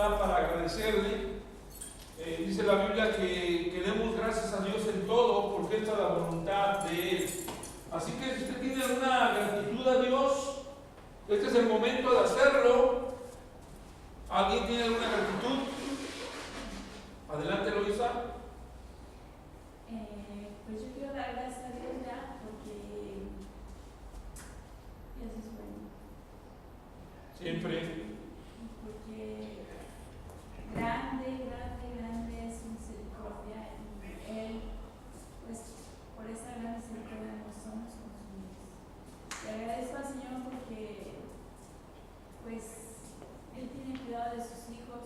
¿verdad?, para agradecerle. Dice la Biblia que demos gracias a Dios en todo, porque esta es la voluntad de Él. Así que si usted tiene una gratitud a Dios, este es el momento de hacerlo. ¿Alguien tiene alguna gratitud? Adelante, Luisa. Pues yo quiero dar gracias a Dios ya, porque Dios es bueno. Siempre. Porque grande es su misericordia, y Él, pues por esa gran misericordia no somos consumidos. Le agradezco al Señor porque pues Él tiene cuidado de sus hijos,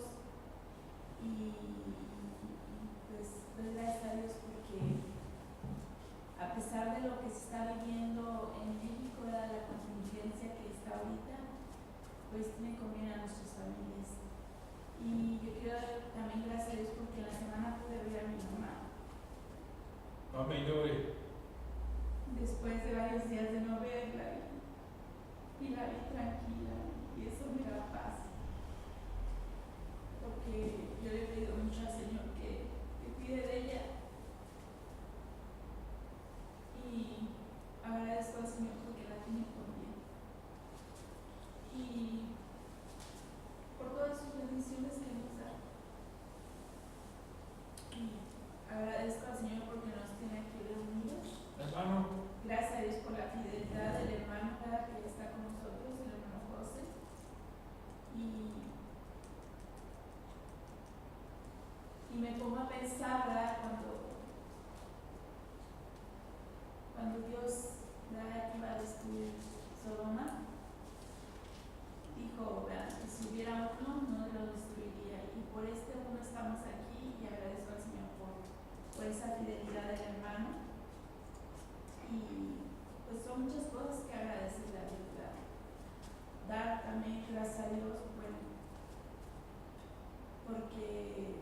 y pues doy gracias a Dios porque a pesar de lo que se está viviendo en México, de la contingencia que está ahorita, pues tiene comida a nuestras familias. Y yo quiero dar también gracias a Dios porque en la semana pude ver a mi mamá. Amén, gloria. Después de varios días de no verla, y la vi tranquila, y eso me da paz. Porque yo le he pedido mucho al Señor que cuide de ella. Y agradezco al Señor porque la tiene por bien. Y por todas sus bendiciones que nos da. Y agradezco al Señor porque nos tiene aquí reunidos. Hermano. Gracias a Dios por la fidelidad del hermano que está con nosotros, el hermano José. Y me pongo a pensar, ¿verdad?, cuando Dios, ¿verdad?, iba a destruir Sodoma, dijo, ¿verdad?, que si hubiera uno, no lo destruiría. Y por este uno estamos aquí, y agradezco al Señor por esa fidelidad del hermano. Y pues son muchas cosas que agradecerle a Dios, ¿verdad? Dar también gracias a Dios, bueno, porque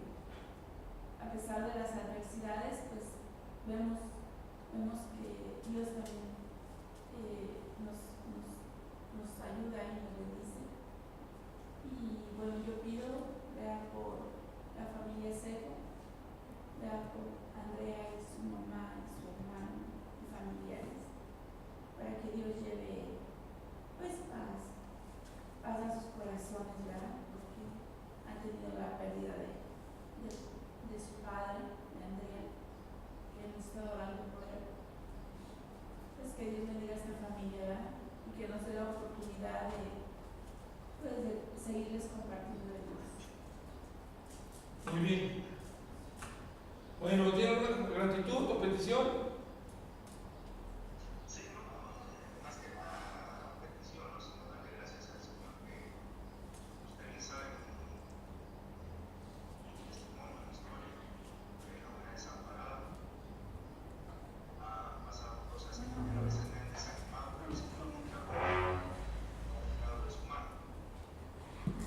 a pesar de las adversidades, pues vemos que Dios también nos ayuda y nos bendice. Y bueno, yo pido, vea, por la familia Seco, vea, por Andrea y su mamá y su hermano y familiares, para que Dios lleve pues paz a sus corazones, ¿verdad?, porque han tenido la pérdida de su padre, de Andrea, que hemos estado orando por él. Pues que Dios bendiga a esta familia, ¿verdad?, y que nos dé la oportunidad de seguirles compartiendo de Dios. Muy bien. Bueno, ¿tiene alguna gratitud o petición?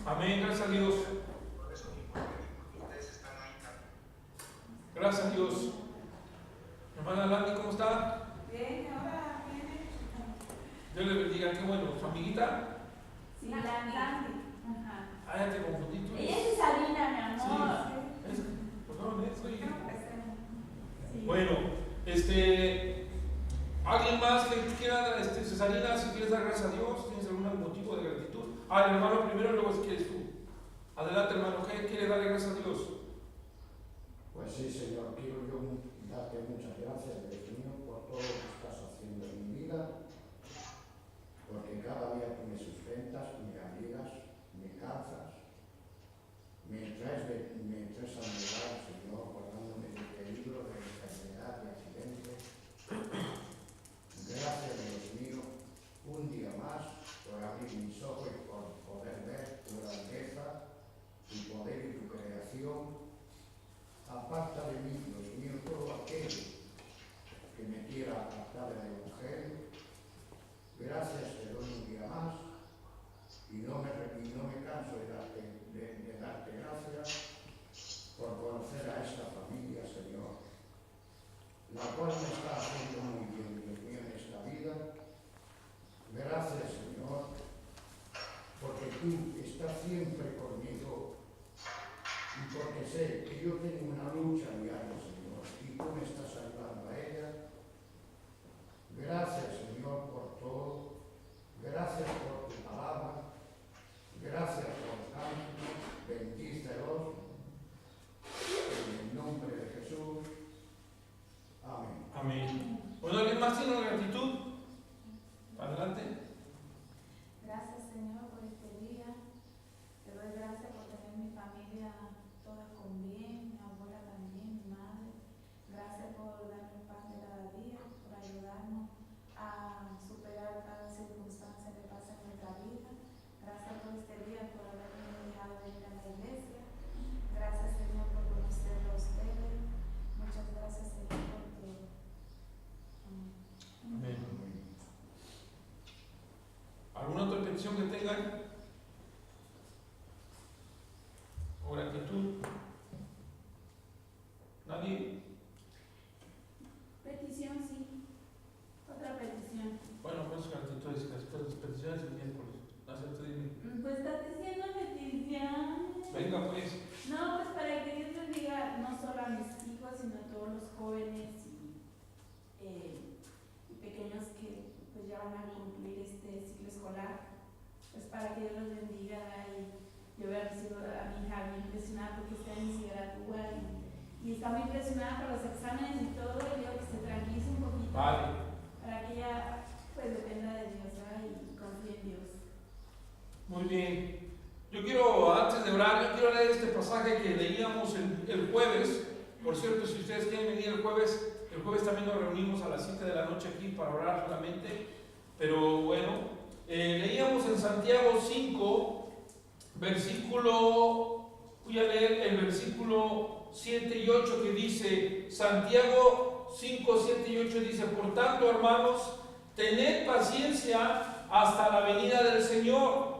Amén, gracias a Dios. Gracias a Dios. Hermana Landy, ¿cómo está? Bien, ahora viene. Dios le bendiga, qué bueno. ¿Su amiguita? Sí, Landy. Ajá. Ah, ya te confundí tú. Ella es Salina, mi amor. Sí. Perdón, soy. Sí. Bueno, ¿alguien más que quiera, Cesarina, si quieres dar gracias a Dios? ¿Tienes algún motivo de gratitud? El hermano primero y luego si quieres tú. Adelante, hermano, ¿qué quiere darle gracias a Dios? Pues sí, Señor, quiero yo darte muchas gracias, Dios mío, por todo lo que estás haciendo en mi vida, porque cada día tú me sustentas, me abrigas, me calzas, me traes a mi lado, Señor, guardándome de peligro, de enfermedad, de accidentes. Gracias, Dios mío, un día más por abrir mis ojos y por poder ver tu grandeza, tu poder y tu creación. Aparta de mí, Dios mío, todo aquello que me quiera apartar del Evangelio. Gracias te doy un día más y no me canso de darte gracias por conocer a esta familia, Señor, la cual me está haciendo muy bien, Dios mío, en esta vida. Gracias, Señor, porque tú estás siempre conmigo sé que yo tengo una lucha diaria, Señor, y tú me estás ayudando a ella. Gracias, Señor, por todo. Gracias por tu palabra. Gracias por tanto. Bendícelos. En el nombre de Jesús. Amén. Amén. Bueno, ¿alguien más tiene gratitud? Adelante. Gracias, Señor, por este día. Te doy gracias por tener mi familia toda con bien, mi abuela también, mi madre. Gracias por darme el pan de cada día, por ayudarnos a superar cada circunstancia que pasa en nuestra vida. Gracias por este día, por haberme dejado venir a la iglesia. Gracias, Señor, por conocerlo a ustedes. Muchas gracias, Señor, porque... Amén. ¿Alguna otra petición que tengan? ¿O gratitud? ¿Nadie? Petición, sí. Otra petición. Bueno, pues gratitud, después las peticiones del miércoles. No sé, tú dime. Pues estás diciendo petición. Venga, pues. No, pues para que Dios bendiga no solo a mis hijos, sino a todos los jóvenes y pequeños que pues ya van a concluir este ciclo escolar. Pues para que Dios los bendiga y yo veo a mi hija bien impresionada porque este año se gradúa y está muy impresionada por los exámenes y todo, y yo que se tranquilice un poquito. Vale. Para que ella pues dependa de Dios, ¿verdad? Y confíe en Dios. Muy bien. Yo quiero, antes de orar, yo quiero leer este pasaje que leíamos el jueves. Por cierto, si ustedes quieren venir el jueves también nos reunimos a las 7 de la noche aquí para orar solamente. Pero bueno, leíamos en Santiago 5, voy a leer el versículo 7 y 8 que dice, Santiago 5, 7 y 8 dice, por tanto, hermanos, tened paciencia hasta la venida del Señor.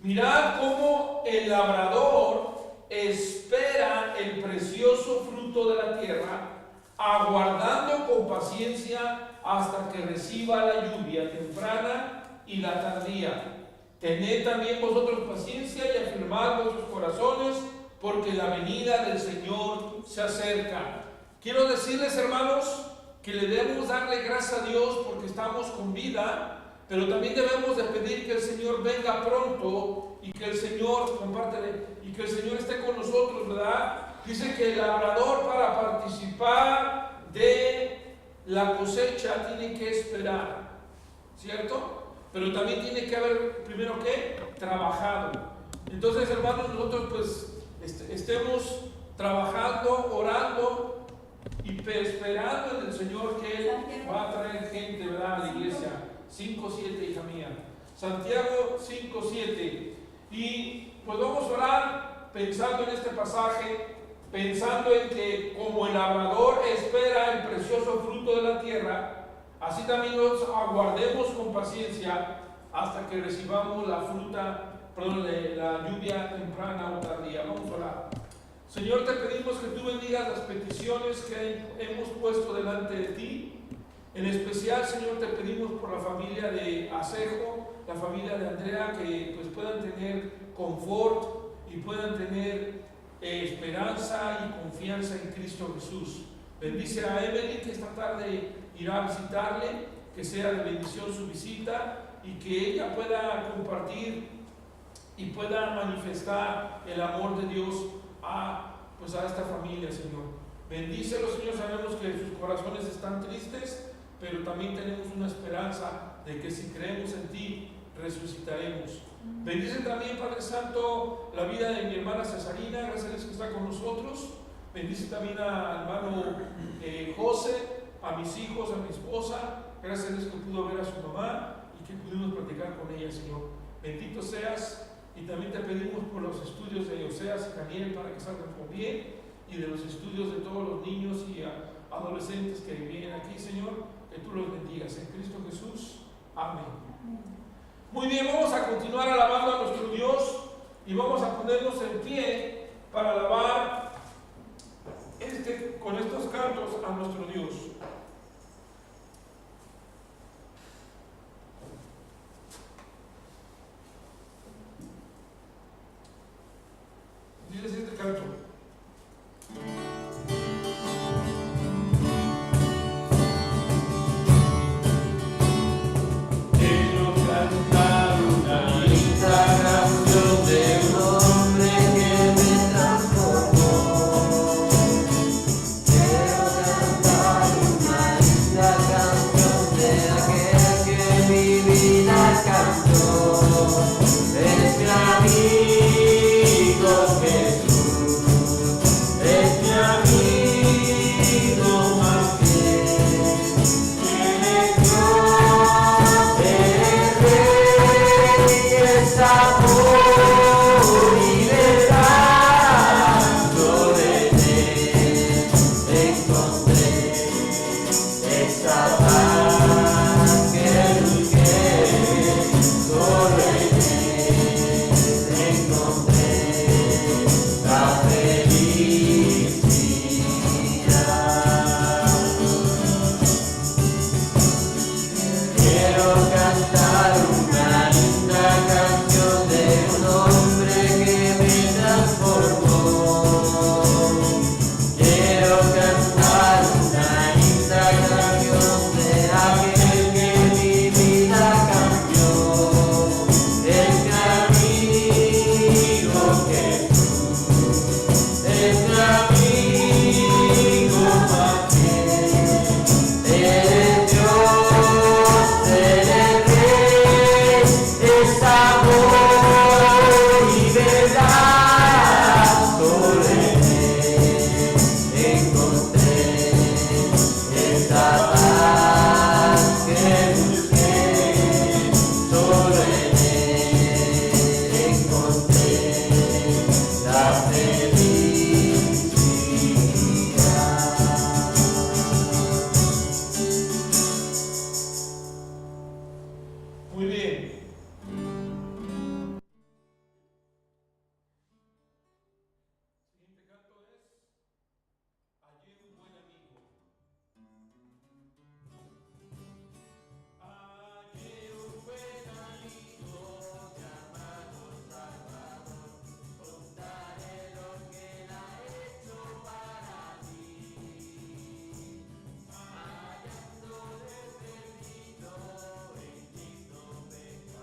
Mirad cómo el labrador espera el precioso fruto de la tierra, aguardando con paciencia hasta que reciba la lluvia temprana y la tardía. Tened también vosotros paciencia y afirmad vuestros corazones, porque la venida del Señor se acerca. Quiero decirles, hermanos, que le debemos darle gracias a Dios porque estamos con vida, pero también debemos de pedir que el Señor venga pronto y que el Señor, compártele, y que el Señor esté con nosotros, ¿verdad? Dice que el labrador para participar de la cosecha tiene que esperar, ¿cierto? Pero también tiene que haber, primero que, trabajado. Entonces, hermanos, nosotros pues estemos trabajando, orando y esperando en el Señor que Él va a traer gente, ¿verdad?, a la iglesia. 5:7, hija mía. Santiago 5:7. Y pues vamos a orar pensando en este pasaje, pensando en que como el labrador espera el precioso fruto de la tierra, así también nos aguardemos con paciencia hasta que recibamos la lluvia temprana o tardía. Vamos a orar. Señor, te pedimos que tú bendigas las peticiones que hemos puesto delante de ti. En especial, Señor, te pedimos por la familia de Acejo, la familia de Andrea, que pues puedan tener confort y puedan tener esperanza y confianza en Cristo Jesús. Bendice a Evelyn, que esta tarde irá a visitarle, que sea de bendición su visita y que ella pueda compartir y pueda manifestar el amor de Dios a esta familia, Señor. Bendícelos, Señor. Sabemos que sus corazones están tristes, pero también tenemos una esperanza de que si creemos en ti, resucitaremos. Bendice también, Padre Santo, la vida de mi hermana Cesarina, gracias a Dios que está con nosotros. Bendice también al hermano José, a mis hijos, a mi esposa, gracias a Dios que pudo ver a su mamá y que pudimos platicar con ella, Señor. Bendito seas, y también te pedimos por los estudios de Oseas y Daniel para que salgan con bien, y de los estudios de todos los niños y adolescentes que vienen aquí, Señor, que tú los bendigas en Cristo Jesús. Amén. Muy bien, vamos a continuar alabando a nuestro Dios y vamos a ponernos en pie para alabar con estos cantos a nuestro Dios. Dice este canto. vida cambió. Es mi amigo Jesús, es mi amigo más fiel. Él es Dios, es Rey, es amor y verdad. Solo en Él encontré esa paz que busqué. Solo en Él encontré la felicidad. Quiero cantar una linda canción de un hombre que me transformó. Quiero cantar una linda canción de aquel que mi vida cambió. Es mi amigo Jesús, es mi amigo más fiel. Él es Dios, Él es Rey, es amor y verdad. Solo en Él encontré esa paz que busqué. Solo en Él encontré la felicidad. Muy bien. Siguiente canto es Hallé un buen amigo. Hallé un buen amigo llamado Salvador, contaré lo que Él ha hecho para mí. Hallándole perdido en Cristo vengo a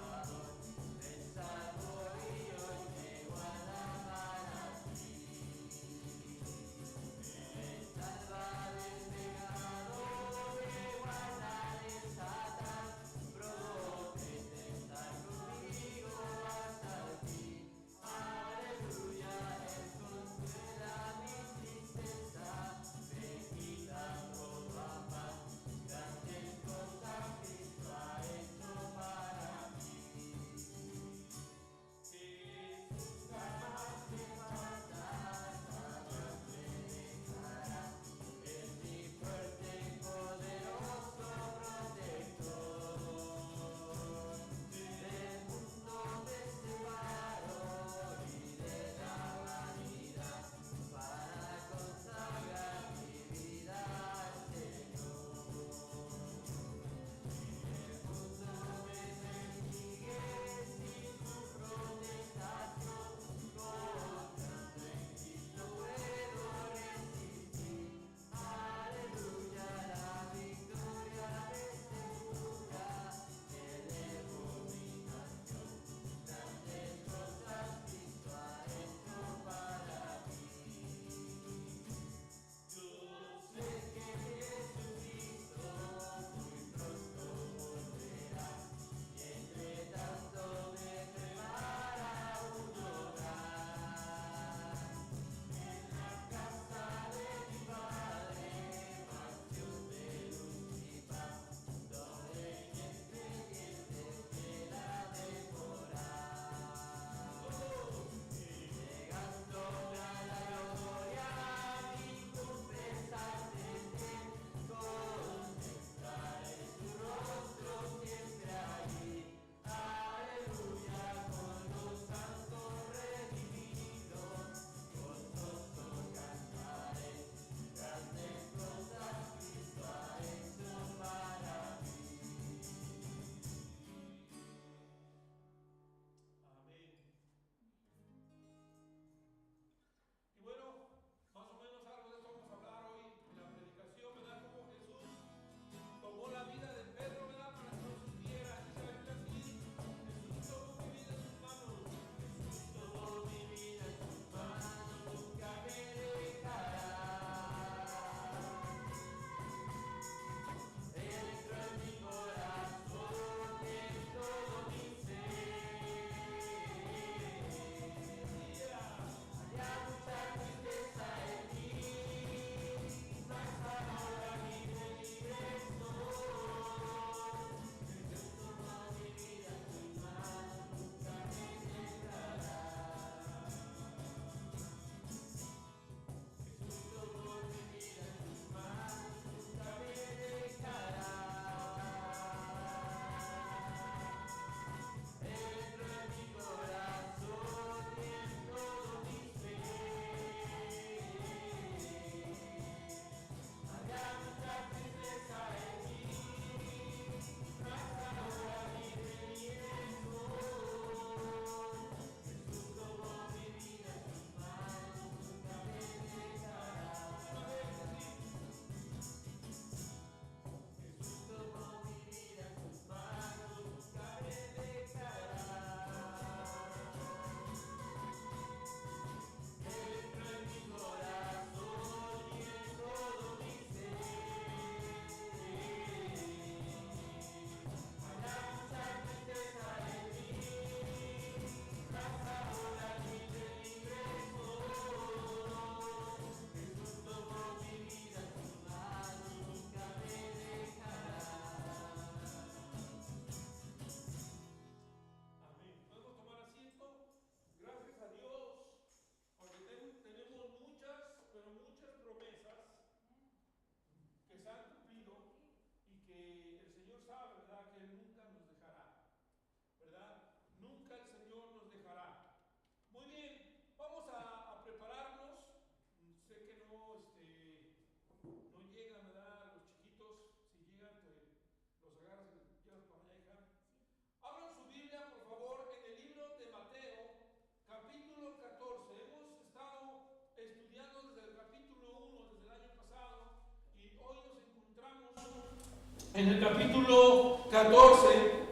en el capítulo 14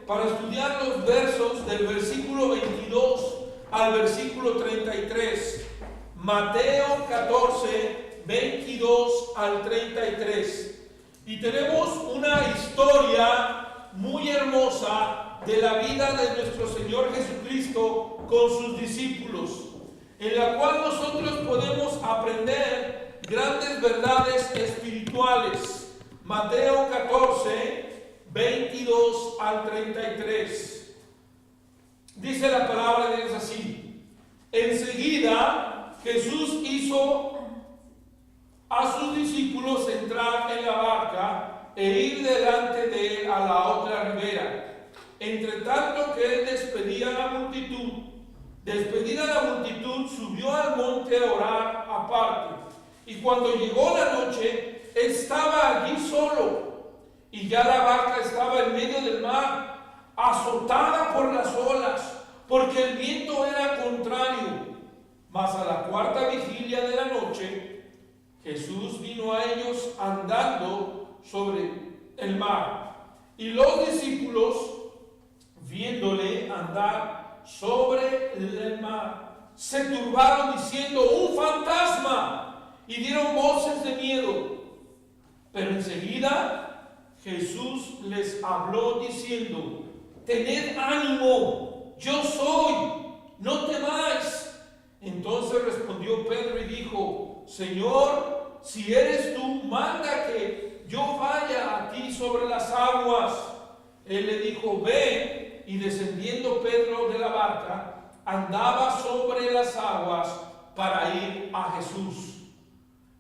para estudiar los versos del versículo 22 al versículo 33. Mateo 14, 22 al 33. Y tenemos una historia muy hermosa de la vida de nuestro Señor Jesucristo con sus discípulos, en la cual nosotros podemos aprender grandes verdades espirituales. Mateo 14, 22 al 33. Dice la palabra de Dios así: enseguida Jesús hizo a sus discípulos entrar en la barca e ir delante de él a la otra ribera, entre tanto que él despedida la multitud, subió al monte a orar aparte. Y cuando llegó la noche, estaba allí solo, y ya la barca estaba en medio del mar, azotada por las olas, porque el viento era contrario. Mas a la cuarta vigilia de la noche, Jesús vino a ellos andando sobre el mar. Y los discípulos, viéndole andar sobre el mar, se turbaron diciendo: ¡un fantasma! Y dieron voces de miedo. Pero enseguida Jesús les habló diciendo: tened ánimo, yo soy, no temáis. Entonces respondió Pedro y dijo: Señor, si eres tú, manda que yo vaya a ti sobre las aguas. Él le dijo: ven. Y descendiendo Pedro de la barca, andaba sobre las aguas para ir a Jesús.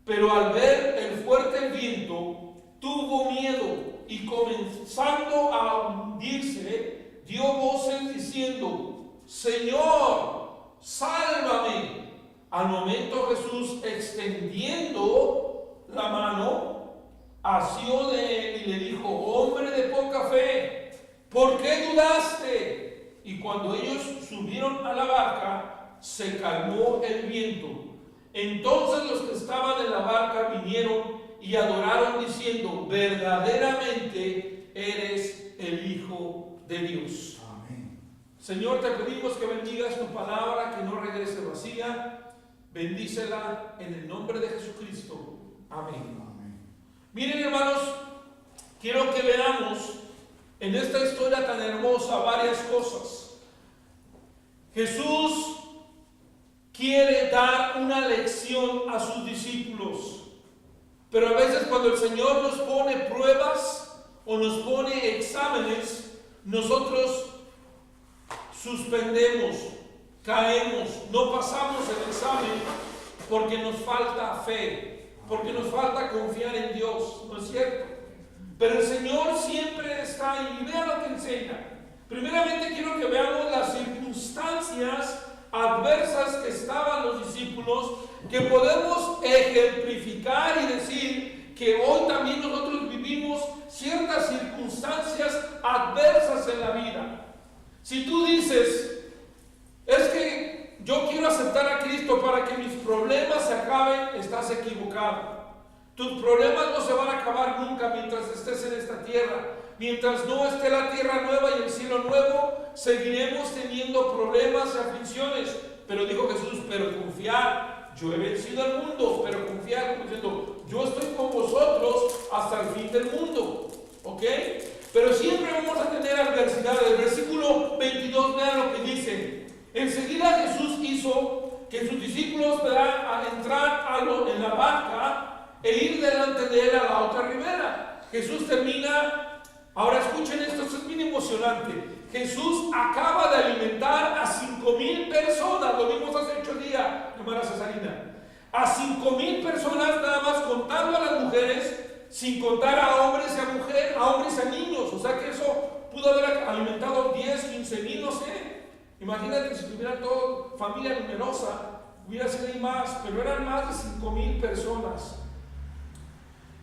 Pero al ver el fuerte viento, tuvo miedo y comenzando a hundirse, dio voces diciendo: Señor, sálvame. Al momento Jesús, extendiendo la mano, asió de él y le dijo: hombre de poca fe, ¿por qué dudaste? Y cuando ellos subieron a la barca, se calmó el viento. Entonces los que estaban en la barca vinieron y adoraron diciendo: verdaderamente eres el Hijo de Dios. Amén. Señor, te pedimos que bendigas tu palabra, que no regrese vacía. Bendícela en el nombre de Jesucristo. Amén. Amén. Miren, hermanos, quiero que veamos en esta historia tan hermosa varias cosas. Jesús quiere dar una lección a sus discípulos, pero a veces cuando el Señor nos pone pruebas o nos pone exámenes, nosotros suspendemos, caemos, no pasamos el examen porque nos falta fe, porque nos falta confiar en Dios, ¿no es cierto? Pero el Señor siempre está ahí. Y vean lo que enseña. Primeramente quiero que veamos las circunstancias adversas que estaban los discípulos, que podemos ejemplificar y decir que hoy también nosotros vivimos ciertas circunstancias adversas en la vida. Si tú dices: es que yo quiero aceptar a Cristo para que mis problemas se acaben, estás equivocado. Tus problemas no se van a acabar nunca mientras estés en esta tierra. Mientras no esté la tierra nueva y el cielo nuevo, seguiremos teniendo problemas y aflicciones. Pero dijo Jesús: pero confiad, yo he vencido al mundo. Pero confiad, como diciendo: yo estoy con vosotros hasta el fin del mundo. ¿Ok? Pero siempre vamos a tener adversidades. El versículo 22, vean lo que dice. Enseguida Jesús hizo que sus discípulos puedan entrar en la barca e ir delante de él a la otra ribera. Jesús termina. Ahora escuchen esto, es bien emocionante. Jesús acaba de alimentar a 5,000 personas. Lo vimos hace 8 días, hermana Cesarina. A 5,000 personas, nada más contando a las mujeres, sin contar a hombres y a mujeres, a hombres y a niños. O sea que eso pudo haber alimentado 10, 15,000, no sé. Imagínate si tuvieran toda familia numerosa, hubiera sido ahí más, pero eran más de 5,000 personas.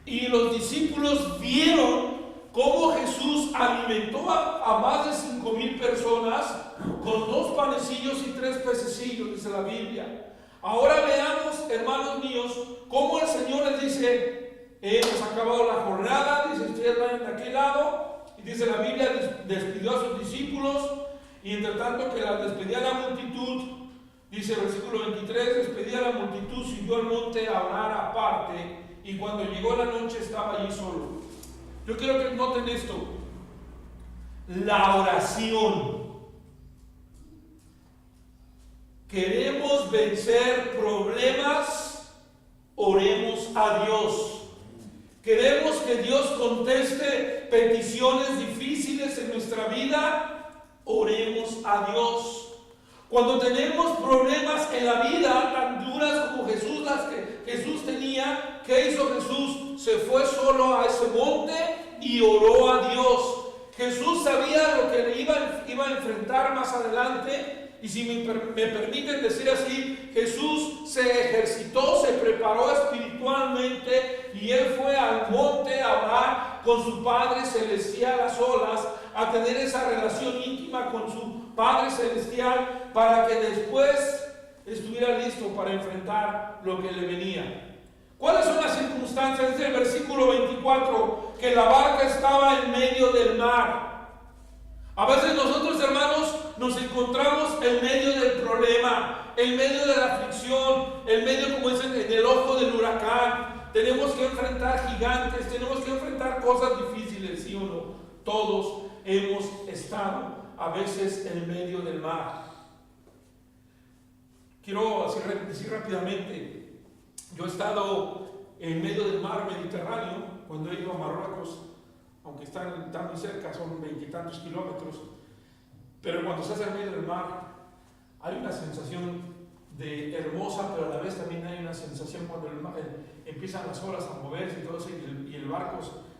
Y los discípulos vieron cómo Jesús alimentó a más de 5,000 personas con 2 panecillos y 3 pececillos, dice la Biblia. Ahora veamos, hermanos míos, cómo el Señor les dice: hemos acabado la jornada, dice, ustedes van de aquel lado, y dice la Biblia, despidió a sus discípulos, y entre tanto que la despedía la multitud, dice el versículo 23, despedía a la multitud, subió al monte a orar aparte, y cuando llegó la noche estaba allí solo. Yo quiero que noten esto, la oración. Queremos vencer problemas, oremos a Dios. Queremos que Dios conteste peticiones difíciles en nuestra vida, oremos a Dios. Cuando tenemos problemas en la vida tan duras como Jesús, las que Jesús tenía, ¿qué hizo Jesús? Se fue solo a ese monte y oró a Dios. Jesús sabía lo que le iba a enfrentar más adelante. Y si me permiten decir así, Jesús se ejercitó, se preparó espiritualmente y Él fue al monte a orar con su Padre Celestial a solas, a tener esa relación íntima con su Padre Celestial para que después estuviera listo para enfrentar lo que le venía. ¿Cuáles son las circunstancias? Dice el versículo 24, que la barca estaba en medio del mar. A veces nosotros, hermanos, nos encontramos en medio del problema, en medio de la aflicción, en medio, como dicen, en el ojo del huracán. Tenemos que enfrentar gigantes, tenemos que enfrentar cosas difíciles, ¿sí o no? Todos hemos estado a veces en medio del mar. Quiero decir rápidamente, yo he estado en medio del mar Mediterráneo cuando he ido a Marruecos, aunque están muy cerca, son 20 y tantos kilómetros, pero cuando estás en medio del mar hay una sensación de hermosa, pero a la vez también hay una sensación cuando empiezan las olas a moverse y todo eso, y el barco,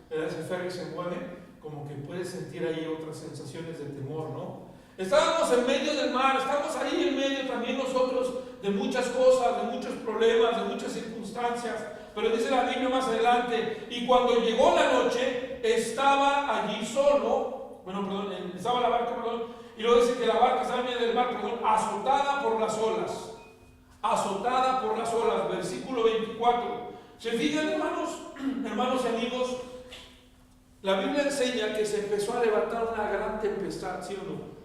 ese ferry se mueve, como que puedes sentir ahí otras sensaciones de temor, ¿no? Estábamos en medio del mar, estamos ahí en medio también nosotros de muchas cosas, de muchos problemas, de muchas circunstancias. Pero dice la Biblia más adelante, y cuando llegó la noche, estaba allí solo, estaba la barca, y luego dice que la barca estaba en medio del mar, azotada por las olas. Azotada por las olas, versículo 24. ¿Se fijan, hermanos y amigos? La Biblia enseña que se empezó a levantar una gran tempestad, ¿sí o no?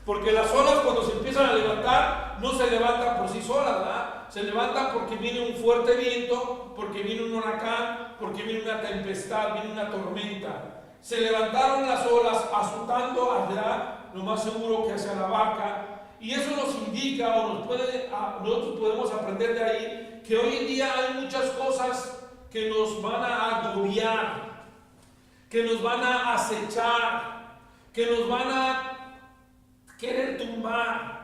Porque las olas, cuando se empiezan a levantar, no se levantan por sí solas, ¿verdad? Se levantan porque viene un fuerte viento, porque viene un huracán, porque viene una tempestad, viene una tormenta. Se levantaron las olas azotando allá, lo más seguro que hacia la barca, y eso nos indica, nosotros podemos aprender de ahí, que hoy en día hay muchas cosas que nos van a agobiar, que nos van a acechar, que nos van a querer tumbar.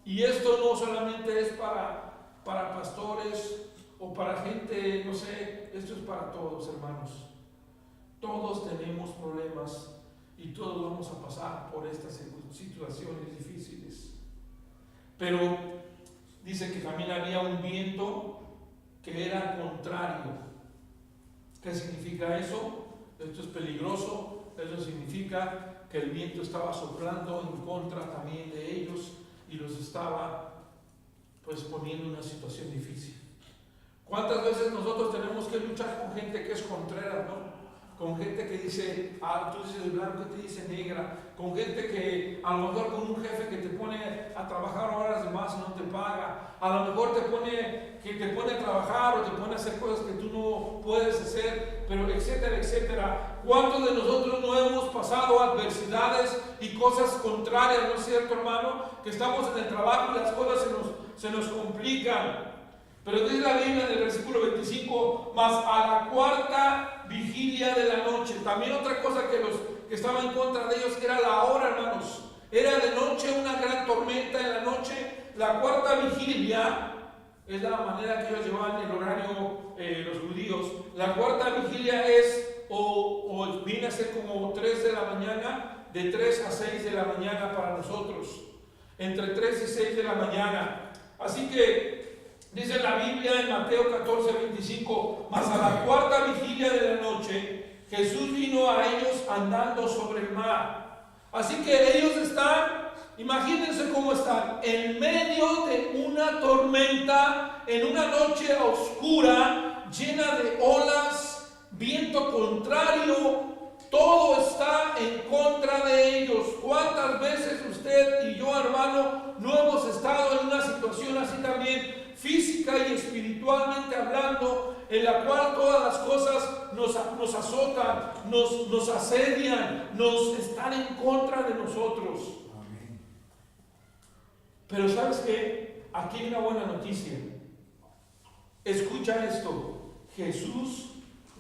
Y esto no solamente es para pastores o para gente, no sé, esto es para todos, hermanos. Todos tenemos problemas y todos vamos a pasar por estas situaciones difíciles. Pero dice que también había un viento que era contrario. ¿Qué significa eso? Esto es peligroso. Eso significa que el viento estaba soplando en contra también de ellos y los estaba pues poniendo en una situación difícil. ¿Cuántas veces nosotros tenemos que luchar con gente que es contraria, ¿no? Con gente que dice, tú dices blanco y te dice negra, con gente que a lo mejor con un jefe que te pone a trabajar horas de más y no te paga, a lo mejor te pone a trabajar o te pone a hacer cosas que tú no puedes hacer, pero etcétera, etcétera. ¿Cuántos de nosotros no hemos pasado adversidades y cosas contrarias, no es cierto, hermano? Que estamos en el trabajo y las cosas se nos complican. Pero dice la Biblia en el versículo 25, mas a la cuarta vigilia de la noche. También otra cosa que los que estaban en contra de ellos era la hora, hermanos. Era de noche, una gran tormenta en la noche. La cuarta vigilia es la manera que ellos llevaban el horario los judíos. La cuarta vigilia es, o viene a ser como 3 de la mañana, de 3 a 6 de la mañana para nosotros. Entre 3 y 6 de la mañana. Así que dice la Biblia en Mateo 14, 25, mas a la cuarta vigilia de la noche, Jesús vino a ellos andando sobre el mar. Así que ellos están, imagínense cómo están, en medio de una tormenta, en una noche oscura, llena de olas, viento contrario, todo está en contra de ellos. ¿Cuántas veces usted y yo, hermano, no hemos estado en una situación así también, física y espiritualmente hablando, en la cual todas las cosas nos azotan, nos asedian, nos están en contra de nosotros? Amén. Pero ¿sabes qué? Aquí hay una buena noticia. Escucha esto. Jesús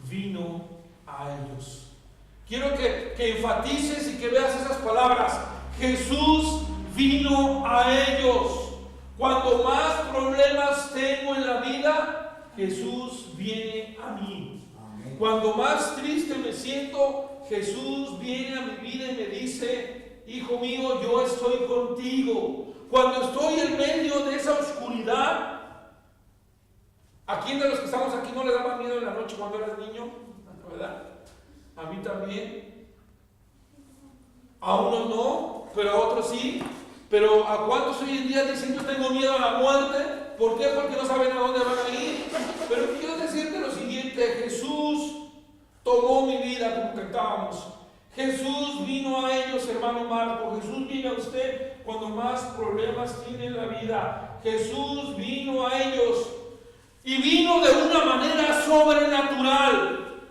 vino a ellos. Quiero que enfatices y que veas esas palabras. Jesús vino a ellos. Cuando más problemas tengo en la vida, Jesús viene a mí. Amén. Cuando más triste me siento, Jesús viene a mi vida y me dice: hijo mío, yo estoy contigo. Cuando estoy en medio de esa oscuridad, ¿a quién de los que estamos aquí no le daba miedo en la noche cuando eras niño? ¿Verdad? A mí también. A unos no, pero a otros sí. Pero ¿a cuántos hoy en día dicen: yo tengo miedo a la muerte? ¿Por qué? Porque no saben a dónde van a ir. Pero quiero decirte lo siguiente: Jesús tomó mi vida, como cantábamos. Jesús vino a ellos, hermano Marco. Jesús viene a usted cuando más problemas tiene en la vida. Jesús vino a ellos. Y vino de una manera sobrenatural,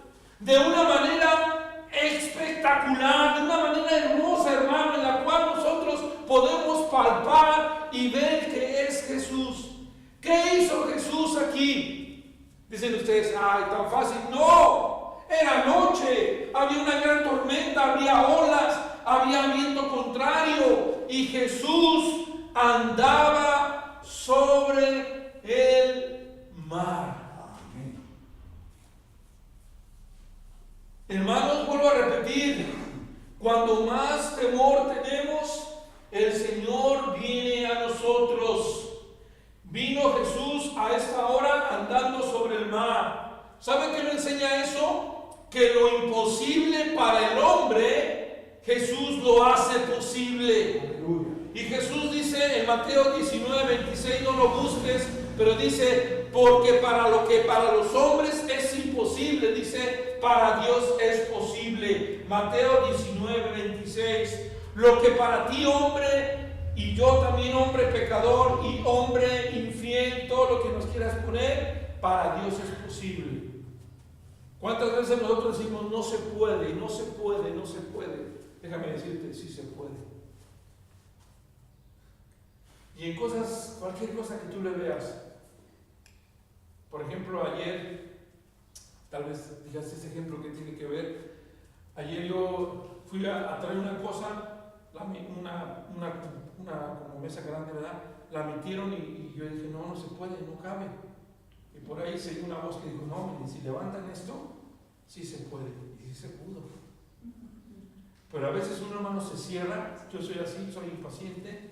de una manera espectacular, de una manera hermosa, hermano, en la cual nosotros podemos palpar y ver que es Jesús. ¿Qué hizo Jesús aquí? Dicen ustedes: ay, tan fácil. No, era noche, había una gran tormenta, había olas, había viento contrario, y Jesús andaba sobre el mar. Amén. Hermanos, vuelvo a repetir: cuando más temor tenemos, el Señor viene a nosotros. Vino Jesús a esta hora andando sobre el mar. ¿Sabe qué me enseña eso? Que lo imposible para el hombre, Jesús lo hace posible. Aleluya. Y Jesús dice en Mateo 19:26, no lo busques, pero dice: porque para lo que para los hombres es imposible, dice, para Dios es posible. Mateo 19:26. Lo que para ti, hombre, y yo también, hombre pecador y hombre infiel, todo lo que nos quieras poner, para Dios es posible. ¿Cuántas veces nosotros decimos: no se puede, no se puede, no se puede? Déjame decirte: sí se puede. Y en cosas, cualquier cosa que tú le veas. Por ejemplo, ayer, tal vez digas ese ejemplo que tiene que ver. Ayer yo fui a traer una cosa, una como mesa grande, ¿verdad? La metieron y yo dije: no se puede, no cabe. Y por ahí se dio una voz que dijo: no, miren, si levantan esto, sí se puede. Y sí se pudo. Pero a veces un hermano se cierra. Yo soy así, soy impaciente,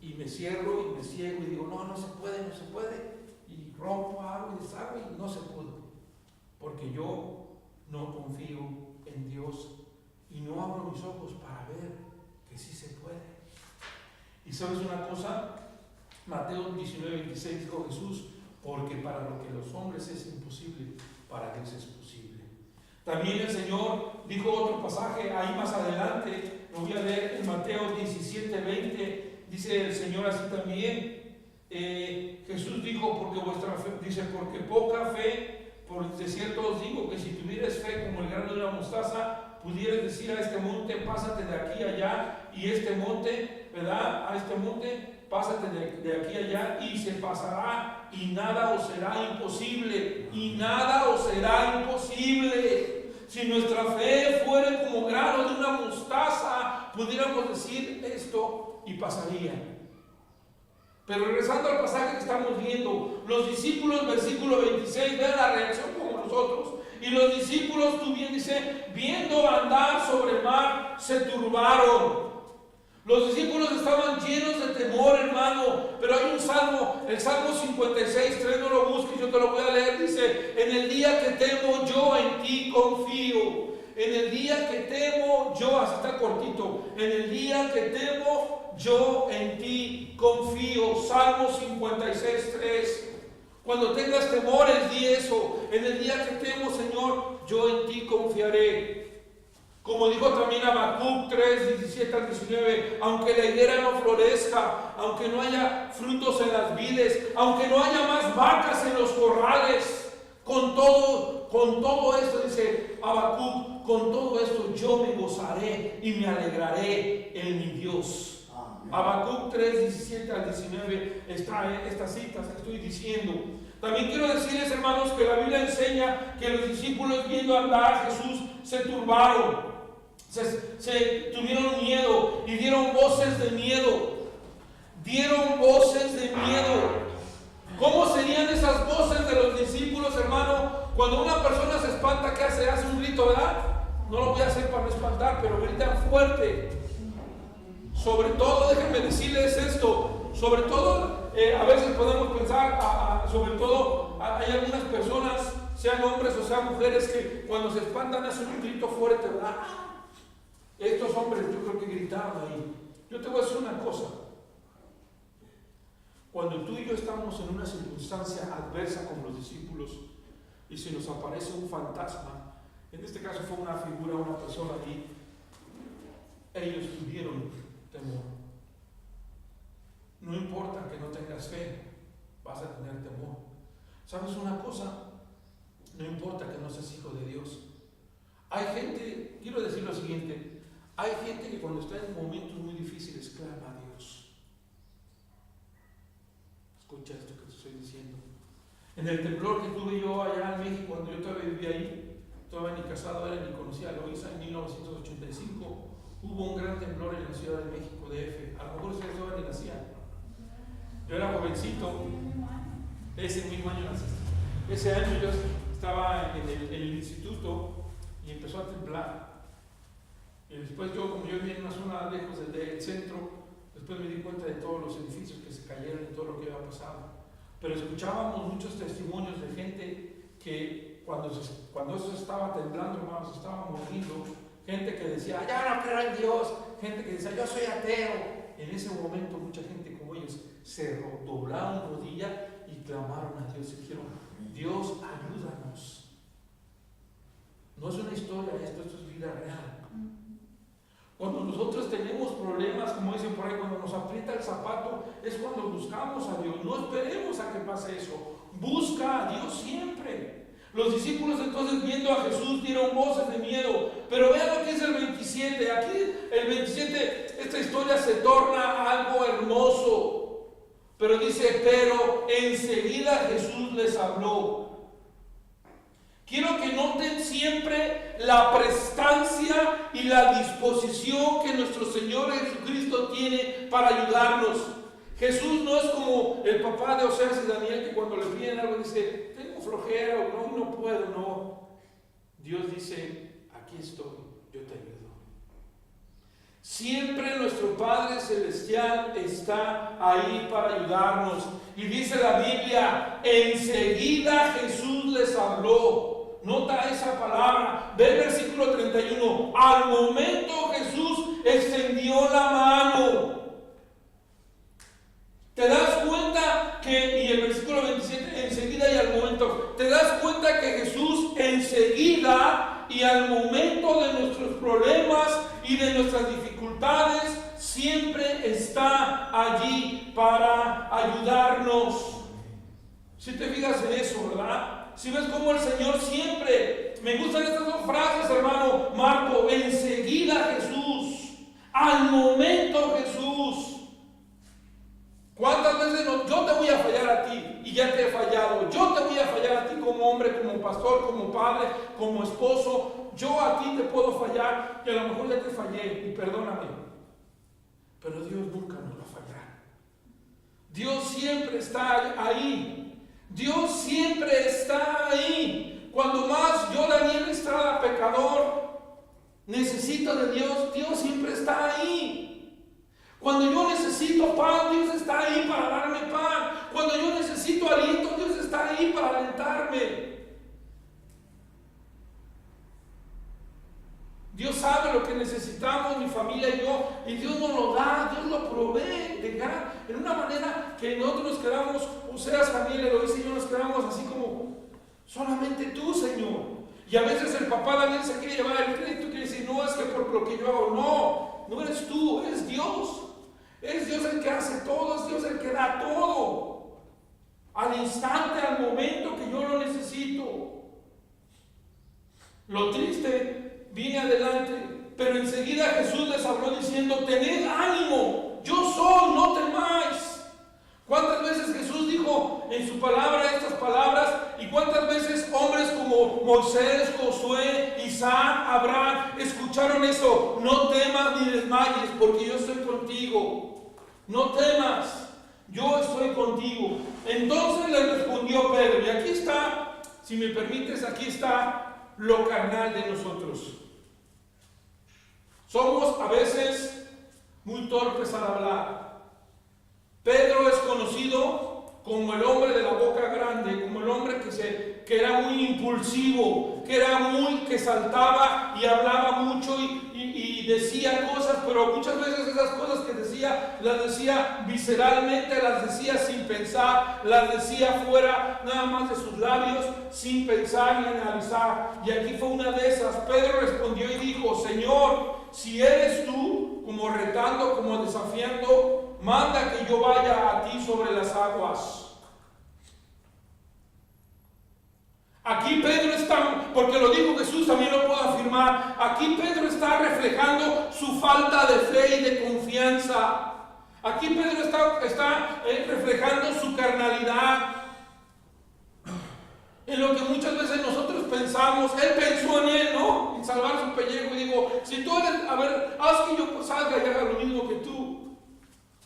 y me cierro y me ciego y digo: no se puede, no se puede. Y rompo, hago y deshago y no se pudo. Porque yo no confío en Dios y no abro mis ojos para ver que sí se puede. Y sabes una cosa, Mateo 19:26 dijo Jesús: porque para lo que los hombres es imposible, para Dios es posible. También el Señor dijo otro pasaje ahí más adelante, lo voy a leer en Mateo 17:20, dice el Señor así también. Jesús dijo: porque vuestra fe, dice, porque poca fe, por de cierto os digo que si tuvierais fe como el grano de una mostaza, pudierais decir a este monte: pásate de aquí a allá, y este monte, ¿verdad? A este monte, pásate de aquí a allá, y se pasará, y nada os será imposible, y nada os será imposible. Si nuestra fe fuera como grano de una mostaza, pudiéramos decir esto y pasaría. Pero regresando al pasaje que estamos viendo, los discípulos, versículo 26, vean la reacción como nosotros. Y los discípulos, tú bien dice, viendo andar sobre el mar, se turbaron. Los discípulos estaban llenos de temor, hermano. Pero hay un salmo, el Salmo 56:3, no lo busques, yo te lo voy a leer. Dice: en el día que temo, yo en ti confío. En el día que temo, yo, así está cortito, en el día que temo, yo en ti confío. Salmo 56:3. Cuando tengas temores, di eso. En el día que temo, Señor, yo en ti confiaré. Como dijo también Habacuc 3, 17 al 19, aunque la higuera no florezca, aunque no haya frutos en las vides, aunque no haya más vacas en los corrales, con todo esto, dice Habacuc, con todo esto yo me gozaré y me alegraré en mi Dios. Habacuc 3, 17 al 19 está en estas citas que estoy diciendo. También quiero decirles, hermanos, que la Biblia enseña que los discípulos, viendo andar a Jesús, se turbaron, se tuvieron miedo y dieron voces de miedo. Dieron voces de miedo. ¿Cómo serían esas voces de los discípulos, hermano? Cuando una persona se espanta, ¿qué hace? Hace un grito, ¿verdad? No lo voy a hacer para no espantar, pero gritan fuerte. Sobre todo, déjenme decirles esto, sobre todo, a veces podemos pensar, sobre todo, hay algunas personas, sean hombres o sean mujeres, que cuando se espantan hacen un grito fuerte, ¿verdad? Estos hombres yo creo que gritaban ahí. Yo te voy a decir una cosa. Cuando tú y yo estamos en una circunstancia adversa como los discípulos y se nos aparece un fantasma, en este caso fue una figura, una persona ahí, ellos tuvieron temor. No importa que no tengas fe, vas a tener temor. ¿Sabes una cosa? No importa que no seas hijo de Dios. Hay gente, quiero decir lo siguiente, hay gente que cuando está en momentos muy difíciles clama a Dios. Escucha esto que te estoy diciendo. En el temblor que tuve yo allá en México, cuando yo todavía vivía ahí, todavía ni casado era ni conocía a Loisa, en 1985, hubo un gran temblor en la Ciudad de México, DF. A lo mejor ustedes todavía ni nacían. Yo era jovencito, ese mismo año naciste. Ese año yo estaba en el instituto y empezó a temblar. Y después yo, como yo vivía en una zona lejos del centro, después me di cuenta de todos los edificios que se cayeron y todo lo que había pasado. Pero escuchábamos muchos testimonios de gente que cuando eso estaba temblando, hermanos, estaba muriendo, gente que decía, ya no creo en Dios, gente que decía, yo soy ateo. En ese momento mucha gente como ellos se doblaron rodillas y clamaron a Dios y dijeron, Dios, ayúdanos. No es una historia, esto es vida real. Cuando nosotros tenemos problemas, como dicen por ahí, cuando nos aprieta el zapato, es cuando buscamos a Dios. No esperemos a que pase eso. Busca a Dios siempre. Los discípulos entonces, viendo a Jesús, dieron voces de miedo. Pero vean lo que es el 27. Aquí el 27, esta historia se torna algo hermoso. Pero dice, pero enseguida Jesús les habló. Quiero que noten siempre la prestancia y la disposición que nuestro Señor Jesucristo tiene para ayudarnos. Jesús no es como el papá de Oseas y Daniel, que cuando le piden algo dice, tengo flojera o no puedo, no. Dios dice, aquí estoy, yo te ayudo. Siempre nuestro Padre Celestial está ahí para ayudarnos. Y dice la Biblia, enseguida Jesús les habló. Nota esa palabra, ve el versículo 31. Al momento Jesús extendió la mano. ¿Te das cuenta que, y el versículo 27, enseguida y al momento, te das cuenta que Jesús enseguida y al momento de nuestros problemas y de nuestras dificultades siempre está allí para ayudarnos? Si te fijas en eso, ¿verdad? Si ves cómo el Señor siempre, me gustan estas dos frases, hermano Marco, enseguida Jesús, al momento Jesús. ¿Cuántas veces no? Yo te voy a fallar a ti y ya te he fallado? Yo te voy a fallar a ti como hombre, como pastor, como padre, como esposo. Yo a ti te puedo fallar y a lo mejor ya te fallé y perdóname. Pero Dios nunca nos va a fallar. Dios siempre está ahí. Dios siempre está ahí. Cuando más yo, Daniel Estrada, pecador, necesito de Dios, Dios siempre está ahí. Cuando yo necesito pan, Dios está ahí para darme pan. Cuando yo necesito aliento, Dios está ahí para alentarme. Dios sabe lo que necesitamos, mi familia y yo, y Dios nos lo da, Dios lo provee en una manera que nosotros nos quedamos, Oseas también lo dice, yo nos quedamos así como, solamente tú, Señor. Y a veces el papá también se quiere llevar el crédito y quiere decir, no, es que por lo que yo hago, no eres tú, es Dios. Es Dios el que hace todo, es Dios el que da todo. Al instante, al momento que yo lo necesito. Lo triste viene adelante, pero enseguida Jesús les habló diciendo, tened ánimo, yo soy, no temáis. ¿Cuántas veces Jesús dijo en su palabra estas palabras? ¿Y cuántas veces hombres como Moisés, Josué, Isaac, Abraham escucharon eso? No temas ni desmayes, porque yo estoy contigo. No temas, yo estoy contigo. Entonces le respondió Pedro, y aquí está, si me permites, aquí está lo carnal de nosotros. Somos a veces muy torpes al hablar. Pedro es conocido como el hombre de la boca grande, como el hombre que era muy impulsivo, que saltaba y hablaba mucho y decía cosas, pero muchas veces esas cosas que decía, las decía visceralmente, las decía sin pensar, las decía fuera nada más de sus labios, sin pensar ni analizar. Y aquí fue una de esas. Pedro respondió y dijo, Señor, si eres tú, como retando, como desafiando, manda que yo vaya a ti sobre las aguas. Aquí Pedro está, porque lo dijo Jesús, también lo puedo afirmar, aquí Pedro está reflejando su falta de fe y de confianza. Aquí Pedro está reflejando su carnalidad. En lo que muchas veces nosotros pensamos, él pensó en él, ¿no? En salvar su pellejo, y digo, si tú eres, a ver, haz que yo salga y haga lo mismo que tú.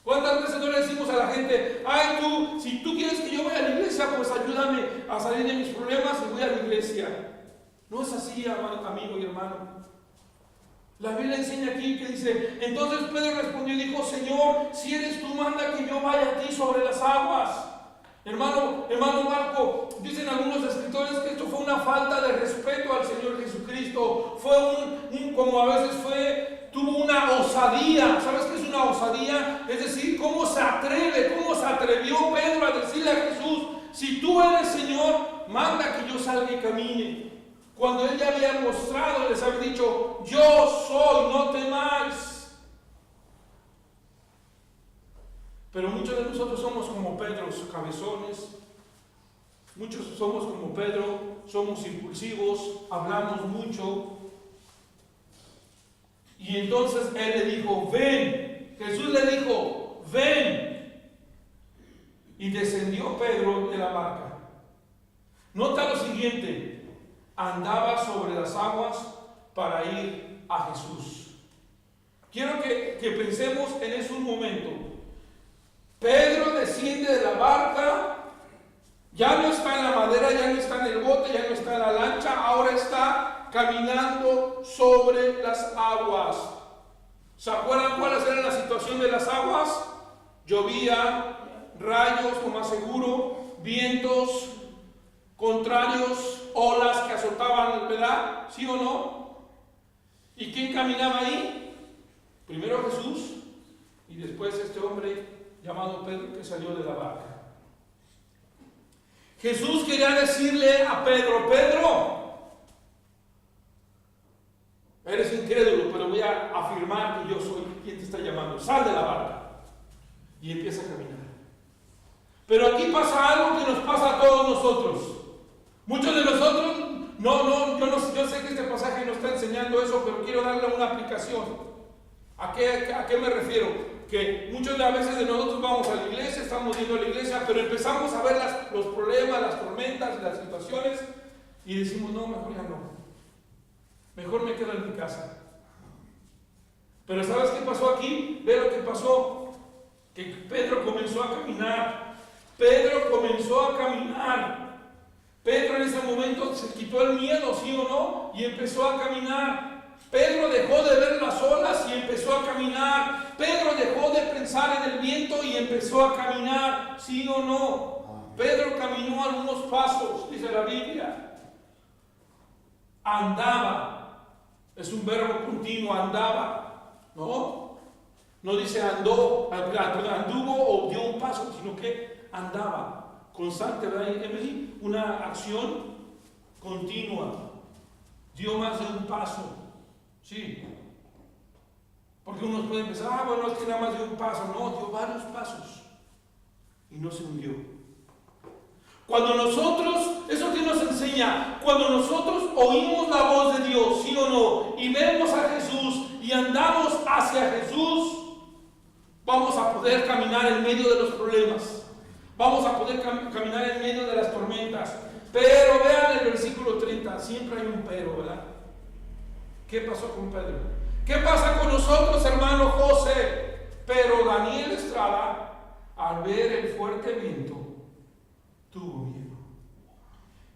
¿Cuántas veces no le decimos a la gente, ay tú, si tú quieres que yo vaya a la iglesia, pues ayúdame a salir de mis problemas y voy a la iglesia? No es así, amigo y hermano. La Biblia enseña aquí que dice, entonces Pedro respondió y dijo, Señor, si eres tú, manda que yo vaya a ti sobre las aguas. Hermano Marco, dicen algunos escritores que esto fue una falta de respeto al Señor Jesucristo. Fue como a veces tuvo una osadía. ¿Sabes qué es una osadía? Es decir, cómo se atrevió Pedro a decirle a Jesús, si tú eres Señor, manda que yo salga y camine. Cuando él ya había mostrado, les había dicho, yo soy, no temáis. Pero muchos de nosotros somos como Pedro, cabezones. Muchos somos como Pedro, somos impulsivos, hablamos mucho. Y entonces él le dijo, ven. Jesús le dijo, ven. Y descendió Pedro de la barca. Nota lo siguiente, andaba sobre las aguas para ir a Jesús. Quiero que pensemos en eso un momento. Pedro desciende de la barca, ya no está en la madera, ya no está en el bote, ya no está en la lancha, ahora está caminando sobre las aguas. ¿Se acuerdan cuáles eran la situación de las aguas? Llovía, rayos, lo más seguro, vientos contrarios, olas que azotaban, ¿verdad? ¿Sí o no? ¿Y quién caminaba ahí? Primero Jesús y después este hombre llamado Pedro, que salió de la barca. Jesús quería decirle a Pedro, Pedro, eres incrédulo, pero voy a afirmar que yo soy quien te está llamando. Sal de la barca. Y empieza a caminar. Pero aquí pasa algo que nos pasa a todos nosotros. Muchos de nosotros, yo sé que este pasaje no está enseñando eso, pero quiero darle una aplicación. ¿A qué me refiero? Que muchas veces de nosotros vamos a la iglesia, estamos yendo a la iglesia, pero empezamos a ver los problemas, las tormentas, las situaciones y decimos, no, mejor ya no. Mejor me quedo en mi casa. Pero ¿sabes qué pasó aquí? Ve lo que pasó. Que Pedro comenzó a caminar. Pedro en ese momento se quitó el miedo, ¿sí o no? Y empezó a caminar. Pedro dejó de ver las olas y empezó a caminar. Pedro dejó de pensar en el viento y empezó a caminar, ¿sí o no? Pedro caminó algunos pasos, dice la Biblia. Andaba. Es un verbo continuo, andaba, ¿no? No dice anduvo o dio un paso, sino que andaba constante, ¿verdad? Es decir, una acción continua. Dio más de un paso. Sí. Porque unos pueden pensar, bueno, es que nada más dio un paso. No, dio varios pasos. Y no se hundió. Cuando nosotros, eso que nos enseña, cuando nosotros oímos la voz de Dios, sí o no, y vemos a Jesús y andamos hacia Jesús, vamos a poder caminar en medio de los problemas. Vamos a poder caminar en medio de las tormentas. Pero vean el versículo 30, siempre hay un pero, ¿verdad? ¿Qué pasó con Pedro? ¿Qué pasa con nosotros, hermano José? Pero Daniel Estrada, al ver el fuerte viento, tuvo miedo.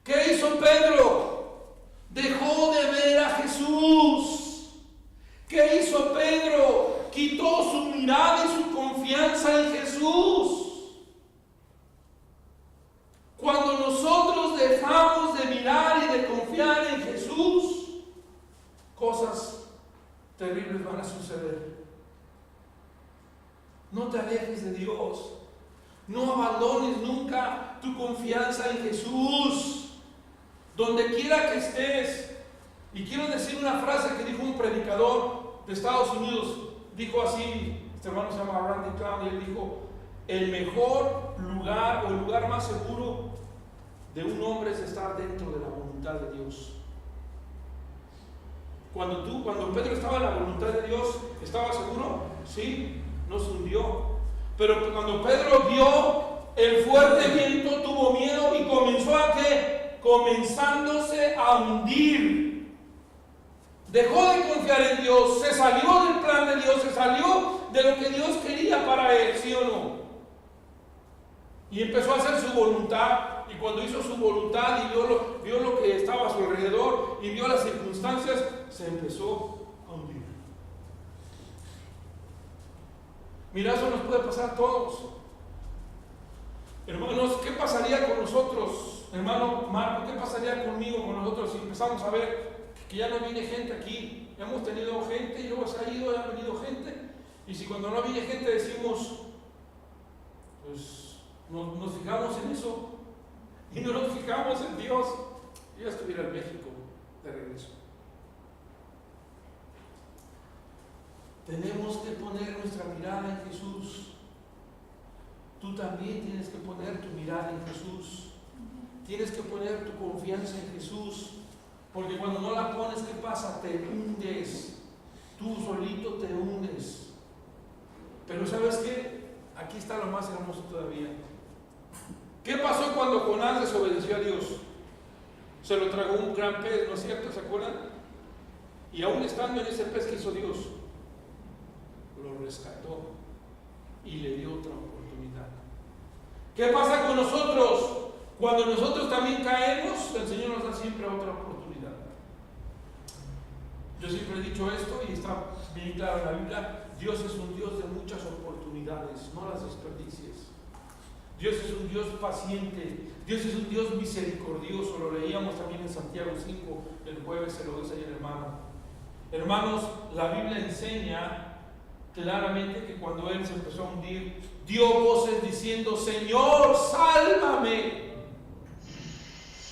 ¿Qué hizo Pedro? Dejó de ver a Jesús. ¿Qué hizo Pedro? Quitó su mirada y su confianza en Jesús. Cuando nosotros dejamos de mirar y de confiar en Jesús, cosas terribles van a suceder. No te alejes de Dios. No abandones nunca tu confianza en Jesús. Donde quiera que estés. Y quiero decir una frase que dijo un predicador de Estados Unidos. Dijo así, este hermano se llama Randy Clown, y él dijo: el mejor lugar o el lugar más seguro de un hombre es estar dentro de la voluntad de Dios. Cuando Pedro estaba en la voluntad de Dios, ¿estaba seguro? Sí, no se hundió. Pero cuando Pedro vio el fuerte viento, tuvo miedo y comenzó a ¿qué? Comenzándose a hundir. Dejó de confiar en Dios, se salió del plan de Dios, se salió de lo que Dios quería para él, ¿sí o no? Y empezó a hacer su voluntad. Y cuando hizo su voluntad y vio lo que estaba a su alrededor y vio las circunstancias, se empezó a hundir. Mira, eso nos puede pasar a todos. Hermanos, ¿qué pasaría con nosotros? Hermano Marco, ¿qué pasaría conmigo, con nosotros, si empezamos a ver que ya no viene gente aquí? Hemos tenido gente y luego se ha ido, ha venido gente. Y si cuando no viene gente decimos, pues nos fijamos en eso y no nos fijamos en Dios, yo estuviera en México de regreso. Tenemos que poner nuestra mirada en Jesús. Tú también tienes que poner tu mirada en Jesús. Tienes que poner tu confianza en Jesús. Porque cuando no la pones, ¿qué pasa? Te hundes. Tú solito te hundes. Pero ¿sabes qué? Aquí está lo más hermoso todavía. ¿Qué pasó cuando Jonás desobedeció a Dios? Se lo tragó un gran pez, ¿no es cierto? ¿Se acuerdan? Y aún estando en ese pez, ¿qué hizo Dios? Lo rescató y le dio otra oportunidad. ¿Qué pasa con nosotros? Cuando nosotros también caemos, el Señor nos da siempre otra oportunidad. Yo siempre he dicho esto y está bien claro en la Biblia: Dios es un Dios de muchas oportunidades, no las desperdicies. Dios es un Dios paciente, Dios es un Dios misericordioso. Lo leíamos también en Santiago 5, el jueves se lo dice ahí el hermano. Hermanos, la Biblia enseña claramente que cuando él se empezó a hundir, dio voces diciendo: Señor, sálvame.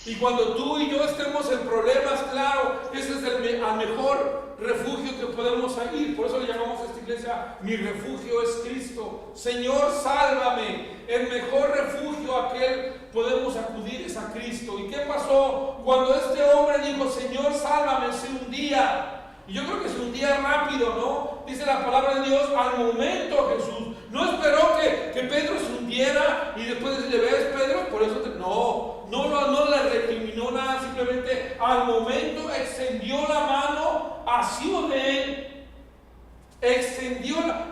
Y cuando tú y yo estemos en problemas, claro, ese es el mejor refugio que podemos ir. Por eso le llamamos a esta iglesia: mi refugio es Cristo. Señor, sálvame. El mejor refugio a aquel podemos acudir es a Cristo. ¿Y qué pasó? Cuando este hombre dijo: Señor, sálvame, se hundía. Y yo creo que se hundía rápido, ¿no? Dice la palabra de Dios: al momento Jesús. No esperó que Pedro se hundiera y después decirle: ¿ves, Pedro? Por eso no le recriminó nada. Simplemente al momento extendió la mano, asió de él.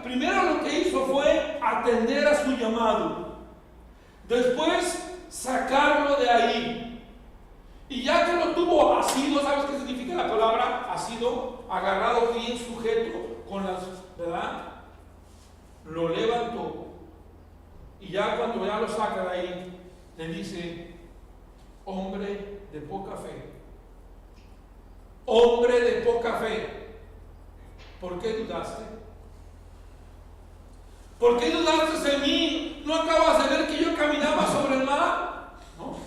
Primero lo que hizo fue atender a su llamado. Después sacarlo de ahí. Y ya que lo tuvo asido, ¿sabes qué significa la palabra asido? Agarrado, bien sujeto, con las, ¿verdad? Lo levantó. Y ya cuando ya lo saca de ahí, le dice: hombre de poca fe. Hombre de poca fe, ¿por qué dudaste? ¿Por qué dudaste en mí? ¿No acabas de ver que yo caminaba sobre el mar? ¿No?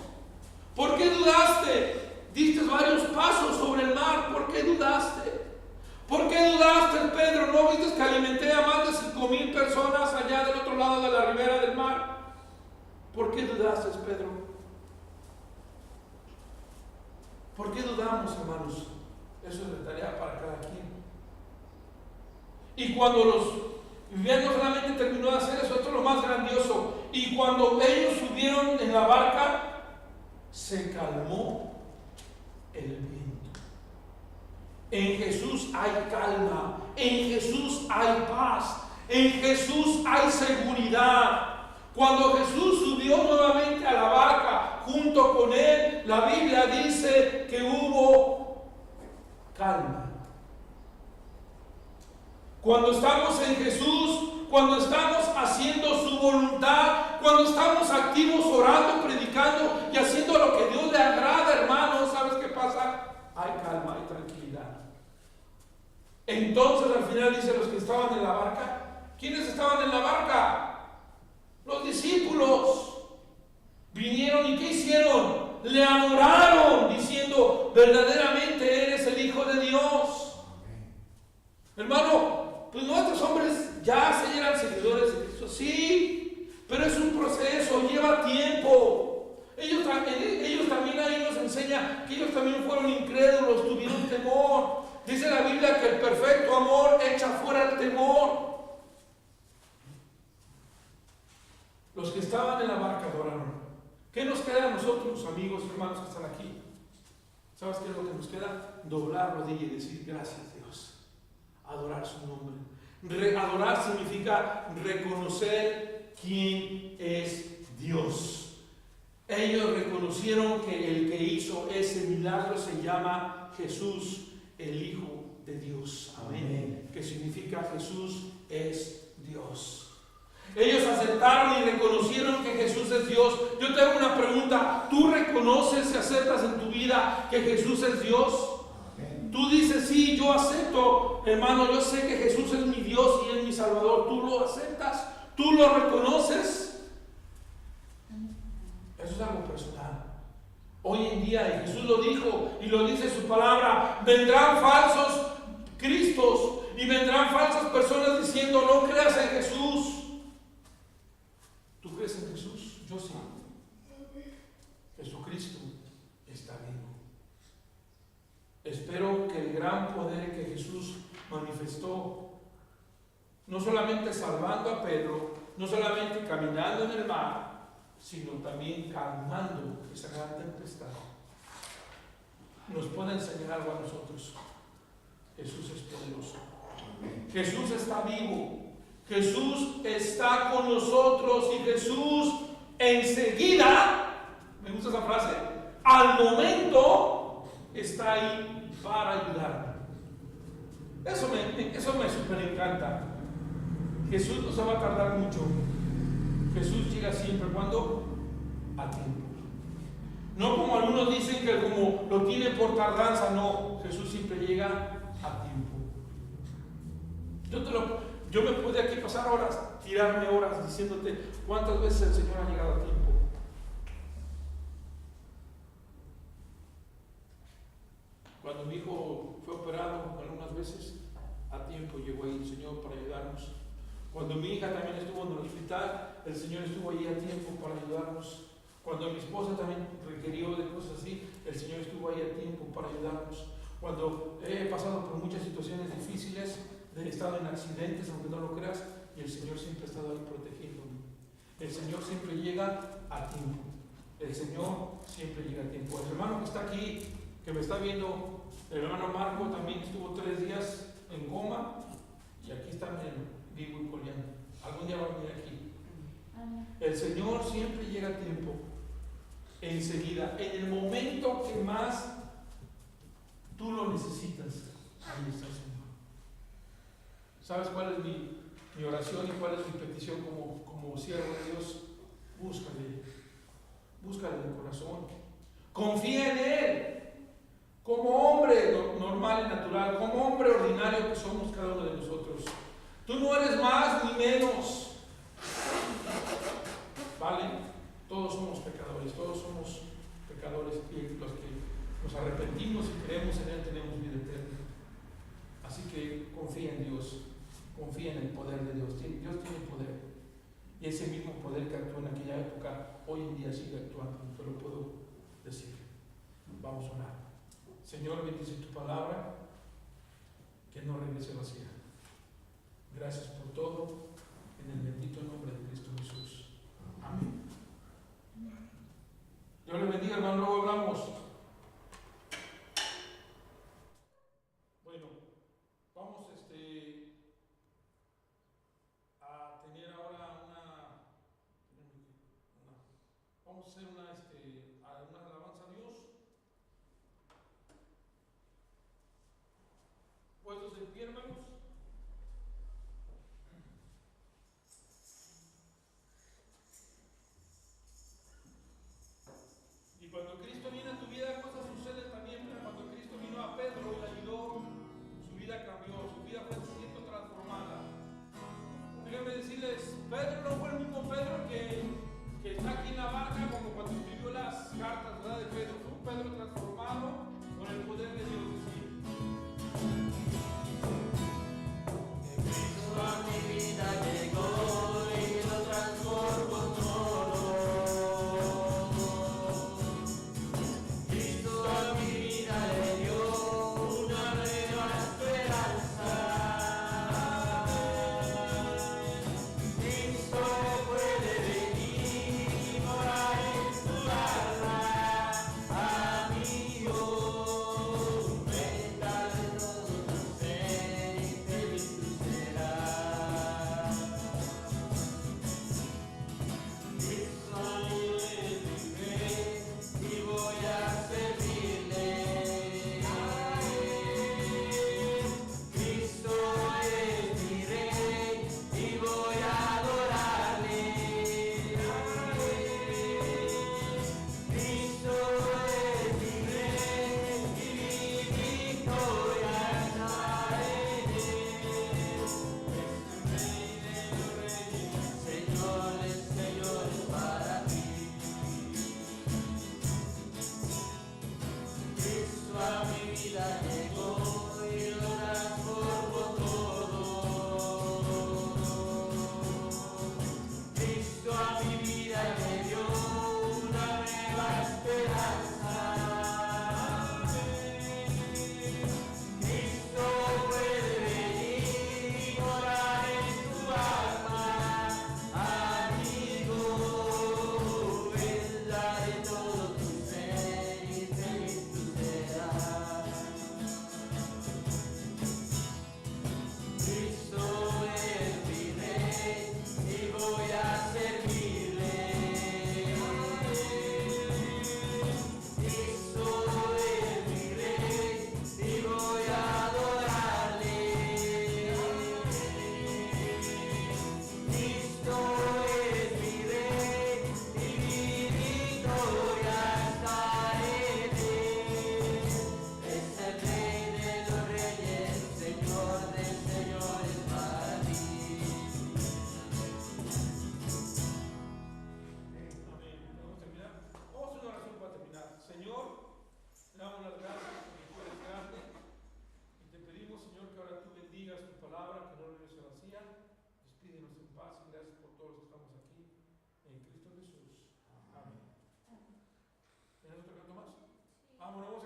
¿Por qué dudaste? Diste varios pasos sobre el mar. ¿Por qué dudaste? ¿Por qué dudaste, Pedro? ¿No viste que alimenté a más de 5,000 personas allá del otro lado de la ribera del mar? ¿Por qué dudaste, Pedro? ¿Por qué dudamos, hermanos? Eso es de tarea para cada quien. Y cuando no solamente terminó de hacer eso, esto es lo más grandioso. Y cuando ellos subieron en la barca, se calmó el viento. En Jesús hay calma, en Jesús hay paz, en Jesús hay seguridad. Cuando Jesús subió nuevamente a la barca junto con él, la Biblia dice que hubo calma. Cuando estamos en Jesús, cuando estamos haciendo su voluntad, cuando estamos activos orando, predicando y haciendo lo que Dios le agrada, hermanos, ¿sabes qué pasa? Hay calma, hay tranquilidad. Entonces al final dice los que estaban en la barca. ¿Quiénes estaban en la barca? Los discípulos. Vinieron y ¿qué hicieron? Le adoraron diciendo, verdaderamente eres el Hijo de Dios. Hermano, pues nuestros hombres ya se eran seguidores de Cristo, sí, pero es un proceso, lleva tiempo. Ellos también ahí nos enseña que ellos también fueron incrédulos, tuvieron temor. Dice la Biblia que el perfecto amor echa fuera el temor. Los que estaban en la barca adoraron. ¿Qué nos queda a nosotros, amigos, hermanos que están aquí? ¿Sabes qué es lo que nos queda? Doblar rodilla y decir gracias, Dios. Adorar su nombre. Adorar significa reconocer quién es Dios. Ellos reconocieron que el que hizo ese milagro se llama Jesús, el Hijo de Dios. Amén. Que significa Jesús es Dios. Ellos aceptaron y reconocieron que Jesús es Dios. Yo te hago una pregunta. ¿Tú reconoces y aceptas en tu vida que Jesús es Dios? Amén. Tú dices, sí, yo acepto, hermano, yo sé que Jesús es mi Dios y es mi Salvador. ¿Tú lo aceptas? ¿Tú lo reconoces? Eso es algo personal. Hoy en día, y Jesús lo dijo y lo dice su palabra, vendrán falsos cristos y vendrán falsas personas diciendo, no creas en Jesús. ¿Tú crees en Jesús? Yo sí. Jesucristo está vivo. Espero que el gran poder que Jesús manifestó, no solamente salvando a Pedro, no solamente caminando en el mar, sino también calmando esa gran tempestad, nos puede enseñar algo a nosotros. Jesús es poderoso. Jesús está vivo. Jesús está con nosotros y Jesús enseguida, me gusta esa frase, al momento está ahí para ayudarme. Eso me super encanta. Jesús no se va a tardar mucho. Jesús llega siempre, ¿cuándo? A tiempo. No como algunos dicen que como lo tiene por tardanza, no. Jesús siempre llega a tiempo. Yo me pude aquí pasar horas, tirarme horas diciéndote cuántas veces el Señor ha llegado a tiempo. Cuando mi hijo fue operado algunas veces, a tiempo llegó ahí el Señor para ayudarnos. Cuando mi hija también estuvo en el hospital, el Señor estuvo ahí a tiempo para ayudarnos. Cuando mi esposa también requirió de cosas así, el Señor estuvo ahí a tiempo para ayudarnos. Cuando he pasado por muchas situaciones difíciles, he estado en accidentes, aunque no lo creas, y el Señor siempre ha estado ahí protegiéndome. El Señor siempre llega a tiempo. El Señor siempre llega a tiempo. El hermano que está aquí, que me está viendo, el hermano Marco también estuvo 3 días en coma, y aquí está vivo y coleando. Algún día va a venir aquí. El Señor siempre llega a tiempo. Enseguida, en el momento que más tú lo necesitas, ahí está el Señor. ¿Sabes cuál es mi oración y cuál es mi petición como siervo de Dios? Búscale de corazón. Confía en Él. Como hombre normal y natural, como hombre ordinario que somos cada uno de nosotros. Tú no eres más ni menos. arrepentimos y creemos en Él, tenemos vida eterna. Así que confía en Dios, confía en el poder de Dios. Dios tiene poder. Y ese mismo poder que actuó en aquella época, hoy en día sigue actuando, te lo puedo decir. Vamos a orar. Señor, bendice tu palabra, que no regrese vacía. Gracias por todo, en el bendito nombre de Cristo Jesús. Amén. Dios le bendiga, hermano, luego hablamos. Bueno, vamos a tener ahora vamos a hacer una alabanza a Dios. Puestos en pie, hermanos. Y cuando Cristo viene a tu vida, cosas suceden también. Cuando Cristo vino a Pedro y le ayudó, su vida cambió, su vida fue siendo transformada. Déjenme decirles, Pedro no fue el mismo Pedro que está aquí en la barca como cuando escribió las cartas, ¿verdad? De Pedro. Fue un Pedro transformado con el poder de Dios. Cristo a mi vida llegó y lo transformó todo. Cristo a mi vida le dio una nueva esperanza. Cristo puede venir y morar en tu alma, amigo. Venta de todo tu ser y feliz tú serás. Cristo es mi rey y voy a servirle. Cristo es mi rey y voy a adorarle. Cristo es mi rey y mi victoria está en él. Es el rey de los reyes, Señor de señores para ti. Cristo a mi vida llegó y lo transformó todo. Cristo a mi vida me dio una nueva esperanza. Cristo puede venir y morar en tu alma, amigo. Él daré todo tu ser y feliz tú serás. Cristo es mi rey y voy a servirle. Cristo es mi rey y voy a adorarle. Cristo es mi rey y mi victoria está en él. Es el rey de los reyes, Señor de señores para ti. Amén. Vamos a terminar. Vamos a hacer una oración para terminar. Señor, te damos las gracias porque tú eres grande. Y te pedimos, Señor, que ahora tú bendigas tu palabra, que no regrese vacía. Despídenos en paz y gracias por todos los que estamos aquí. En Cristo Jesús. Amén. ¿Tienes otro canto más? Vámonos.